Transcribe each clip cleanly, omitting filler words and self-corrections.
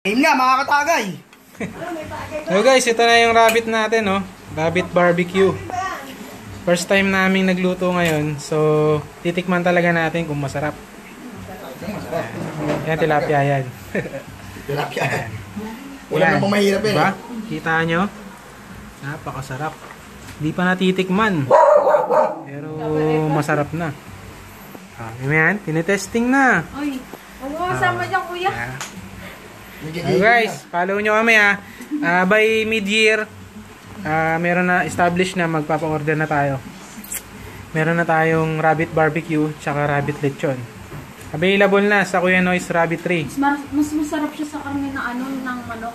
Ayun nga mga katagay. So guys, ito na yung rabbit natin, no? Rabbit barbecue. First time namin nagluto ngayon. So, titikman talaga natin kung masarap. Yan, tilapia yan. Tilapia yan. Wala na pong mahirap yan. Diba? Kita nyo? Napakasarap. Di pa natitikman. Pero masarap na. Ayan, tinetesting na. Uy, huwag mo masama dyan, kuya. So guys, follow nyo kami ha. By mid-year, meron na established na magpapa-order na tayo. Meron na tayong rabbit barbecue tsaka rabbit lechon. Available na sa Kuya Noy's Rabbit 3. Mas masarap siya sa karne ng ng manok.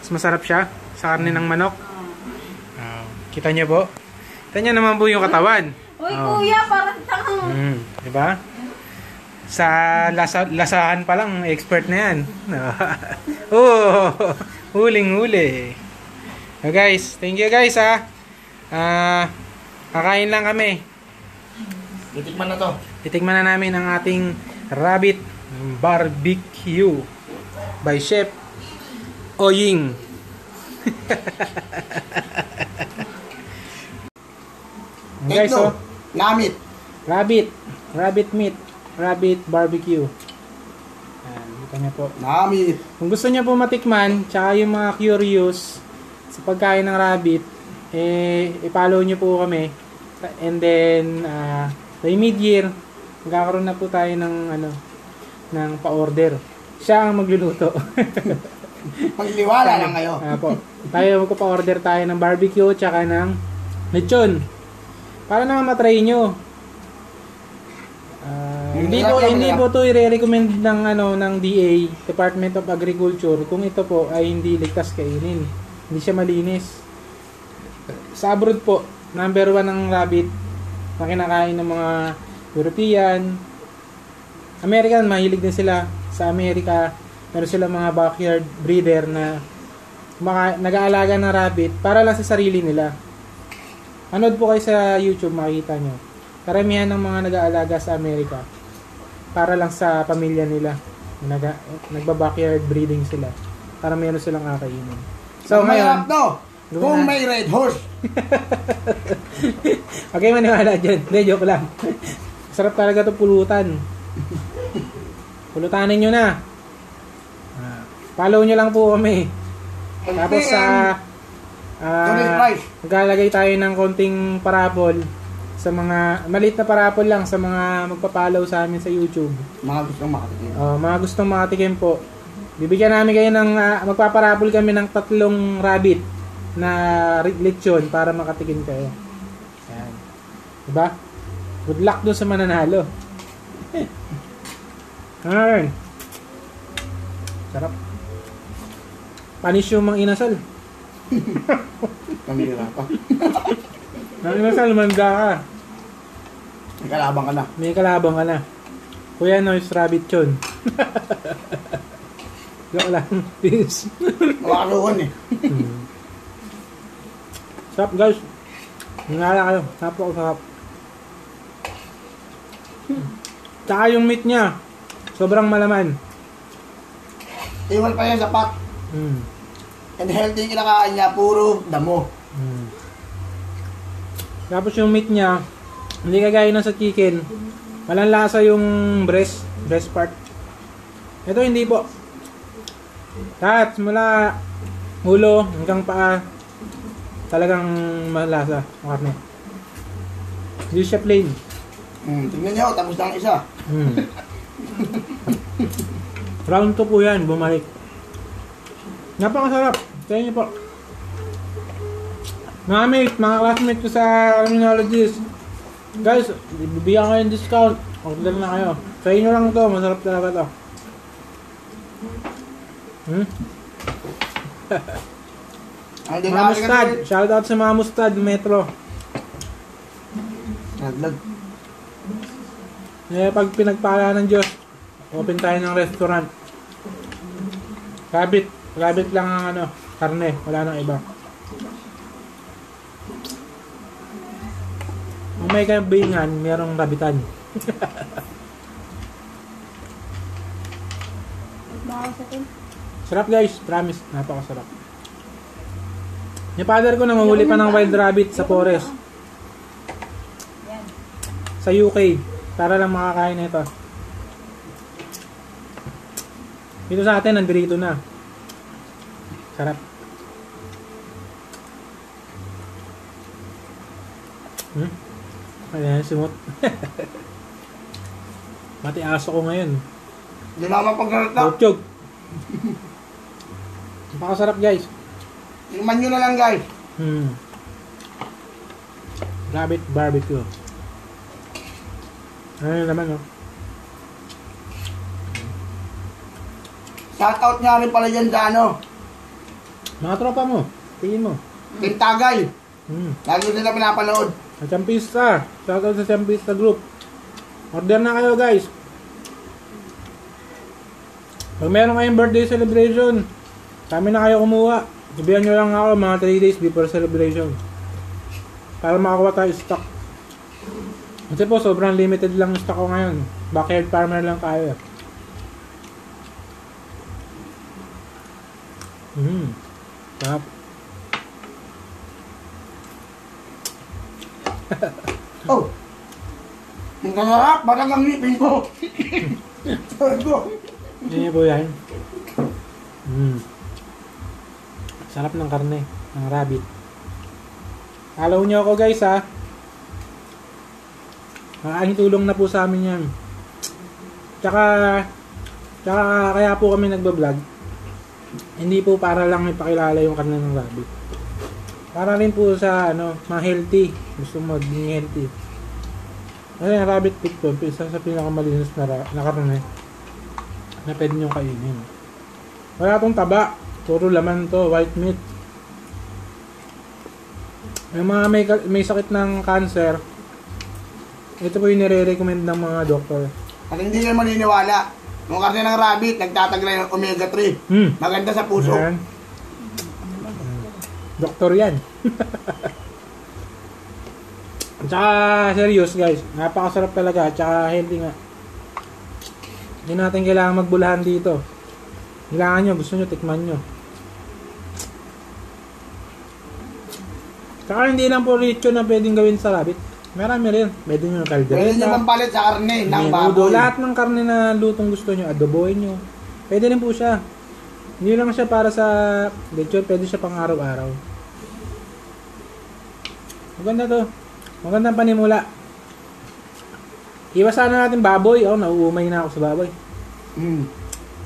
Mas masarap siya sa karne ng manok. Kita nyo po? Kita nyo naman po yung katawan. Uy, kuya, parang tangang. Diba? Sa lasahan pa lang, expert na yan. Huling-huli. So guys, thank you guys ha. Kakain lang kami. Titikman na to. Titikman na namin ang ating rabbit barbecue by Chef Oying. Guys, so Lamit. Rabbit meat, rabbit barbecue. Kita niyo po. Lamit. Kung gusto niyo po matikman, tsaka yung mga curious sa pagkain ng rabbit, i-follow niyo po kami. And then, by mid-year, magkakaroon na po tayo ng, ng pa-order. Siya ang magluluto. Magliwala lang kayo. Po. Tayo magpa-order tayo ng barbecue, tsaka ng lechon. Para naman matry nyo. Hindi po to i-recommend ng DA, Department of Agriculture, kung ito po ay hindi ligtas kainin. Hindi siya malinis. Sa abroad po, number 1 ng rabbit na kinakain ng mga European, American, mahilig din sila. Sa Amerika, meron sila mga backyard breeder na nag-aalaga ng rabbit para lang sa sarili nila. Manood po kayo sa YouTube, makikita nyo. Karamihan ng mga nag-aalaga sa Amerika para lang sa pamilya nila. Nagba-backyard breeding sila para meron silang kakainin. So ngayon, kung may red horse. Okay, maniwala dyan. Hindi, joke lang. Sarap talaga ito pulutan. Pulutanin nyo na. Follow nyo lang po kami. Tapos maglalagay tayo ng konting parapol sa mga maliit na parapol lang sa mga magpa-follow sa amin sa YouTube. Mga gustong makatikim. Mga gustong makatikim po. Bibigyan namin kayo ng magpaparapol kami ng 3 rabbit na lechon para makatikim kayo. Yan. Diba? Good luck doon sa mananalo. Ayan. Sarap. Panis yung mga inasal. Kamila pa. Ang inasal, manda ka. May kalabang ka na. May kalabang ka na. Kuya Noy's Rabbit yun. Joke lang. Peace. Makaluhan Sarap guys. Nangala kayo. Napakasarap. Tsaka yung meat niya. Sobrang malaman. Iwan pa yan sa pot. And healthy yung kinakain niya. Puro damo. Tapos yung meat niya, hindi kagaya ng sa chicken. Walang lasa yung breast part. Ito hindi po. Lahat, mula ulo hanggang paa, talagang malasa ang karne. Hindi siya plain. Tingnan nyo, tapos lang isa. Round 2 po yan, bumalik. Napakasarap. Kaya niyo po. Mga classmate ko sa criminologist. Guys, bibigyan ko yung discount. Order na kayo. Sa inyo lang to, masarap talaga to. Mga Mustad. Shoutout sa mga Mustad, Metro. Naglag. Pag pinagpala ng Diyos, open tayo ng restaurant. Rabbit lang ang karne. Wala nang iba. Kung may kabingan, merong rabbitan. Sarap guys, promise. Napakasarap. Yung father ko namahuli pa ng wild rabbit sa forest. Sa UK. Para lang makakain na ito. Dito sa atin, nandito na. Sarap. Ayan, simot. Mati aso ko ngayon. Hindi na mapagsalita. Butchog. Napakasarap guys. Tingnan nyo na lang guys. Rabbit barbecue. Ano naman oh. Shoutout nga rin pala dyan sa ano. Mga tropa mo. Tingin mo. Tintagay. Lagi sila pinapanood. Sa Champista. Shoutout sa Champista group. Order na kayo guys. Pag meron kayong birthday celebration, kami na kayo kumuha. Sabihan nyo lang ako mga 3 days before celebration. Para makakuha tayo stock. Kasi po sobrang limited lang stock ko ngayon. Backyard farmer lang tayo. Sarap. Oh. Ang kasarap. Bakit ang ngipin ko? Yan po yan. Sarap ng karne. Ng rabbit. Follow nyo ako guys ha. Maaaring tulong na po sa amin yan. Tsaka kaya po kami nagbablog. Hindi po para lang ipakilala yung karne ng rabbit. Para rin po sa ma-healthy. Gusto mo maging healthy. Kasi yung rabbit pit po, isa sa pinakamalinis na karne na pwede nyo kainin. Wala itong taba. Puro laman to, white meat. Yung mga may sakit ng cancer, ito po yung nire-recommend ng mga doktor. At hindi kayo maniniwala. Yung karne ng rabbit, nagtataglay ng omega 3. Maganda sa puso. Ayan. Doktor yan. Tsaka serious guys, napakasarap talaga. Tsaka healthy nga. Hindi natin kailangan magbulahan dito. Kailangan nyo, gusto nyo, tikman nyo. Tsaka hindi lang po rito na pwedeng gawin sa rabbit. Marami rin. Pwede nyo kaldereta. Pwede nyo mampalit sa karne ng menudo. baboy. Lahat ng karne na lutong gusto nyo, adoboy nyo. Pwede rin po siya. Hindi lang siya para sa lechon, pwede siya pang araw-araw. Maganda to. Magandang panimula. Iwasan na natin baboy. Oh, nauumay na ako sa baboy.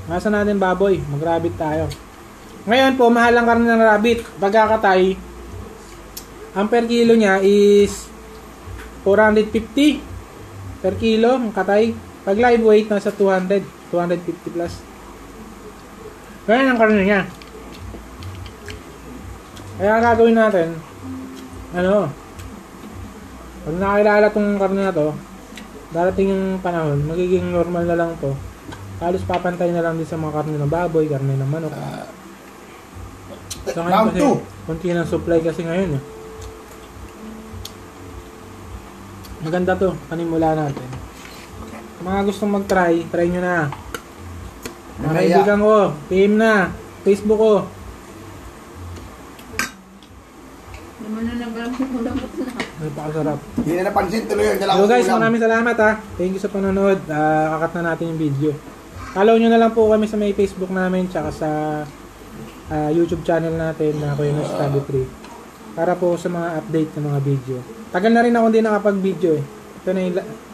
Iwasan natin baboy. Mag-rabbit tayo. Ngayon po, mahal ang karne ng rabbit. Pagkakatay, ang per kilo niya is 450 per kilo ang katay. Pag live weight nasa 200, 250 plus. Ganyan ang karne niya. Kaya ang gagawin natin, pag nakilala tong karne na to, darating yung panahon, magiging normal na lang to. Halos papantay na lang din sa mga karne ng baboy, karne ng manok. So ngayon kasi, konti ng supply kasi ngayon. Maganda to, panimula natin. Mga gustong mag-try, try nyo na. Mga kaibigan ko, PM na, Facebook ko. Naman na nagbalang Napakasarap. Hindi na napansin tuloy yun. So guys, maraming salamat ha. Thank you sa panonood. Kakat na natin yung video. Follow nyo na lang po kami sa may Facebook namin tsaka sa YouTube channel natin na Kuya Noy's Study 3 para po sa mga update ng mga video. Tagal na rin ako hindi nakapag-video eh.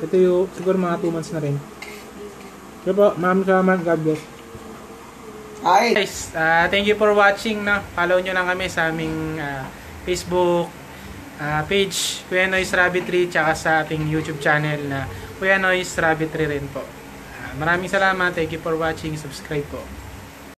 Ito yung siguro mga 2 months na rin. So po, maraming salamat. God bless. Hi. Guys, thank you for watching. Follow nyo lang kami sa aming Facebook page, Kuya Noy's Rabbit 3, tsaka sa ating YouTube channel na Kuya Noy's Rabbit 3 rin po. Maraming salamat. Thank you for watching. Subscribe po.